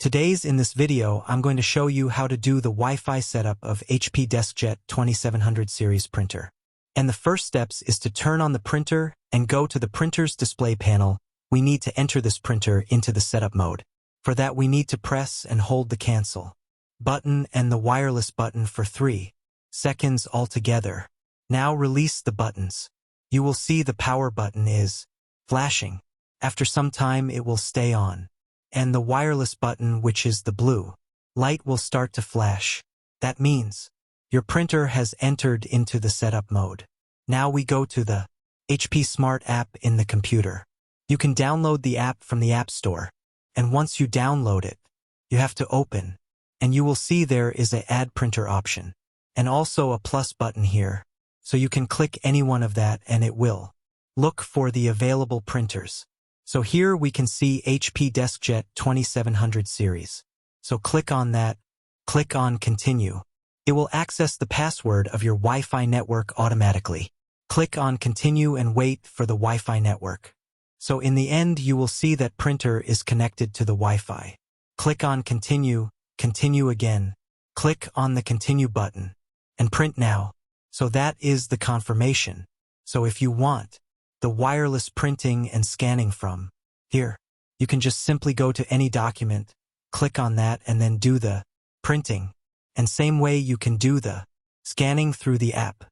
In this video, I'm going to show you how to do the Wi-Fi setup of HP DeskJet 2700 series printer. And the first steps is to turn on the printer and go to the printer's display panel. We need to enter this printer into the setup mode. For that, we need to press and hold the cancel button and the wireless button for 3 seconds altogether. Now release the buttons. You will see the power button is flashing. After some time, it will stay on. And the wireless button, which is the blue light, will start to flash. That means your printer has entered into the setup mode. Now we go to the HP Smart app in the computer. You can download the app from the App Store. And once you download it, you have to open. And you will see there is a Add Printer option. And also a plus button here. So you can click any one of that and it will look for the available printers. So here we can see HP DeskJet 2700 series. So click on that, click on Continue. It will access the password of your Wi-Fi network automatically. Click on Continue and wait for the Wi-Fi network. So in the end, you will see that printer is connected to the Wi-Fi. Click on Continue, Continue again. Click on the Continue button and print now. So that is the confirmation. So if you want the wireless printing and scanning from here, you can just simply go to any document, click on that and then do the printing. And same way you can do the scanning through the app.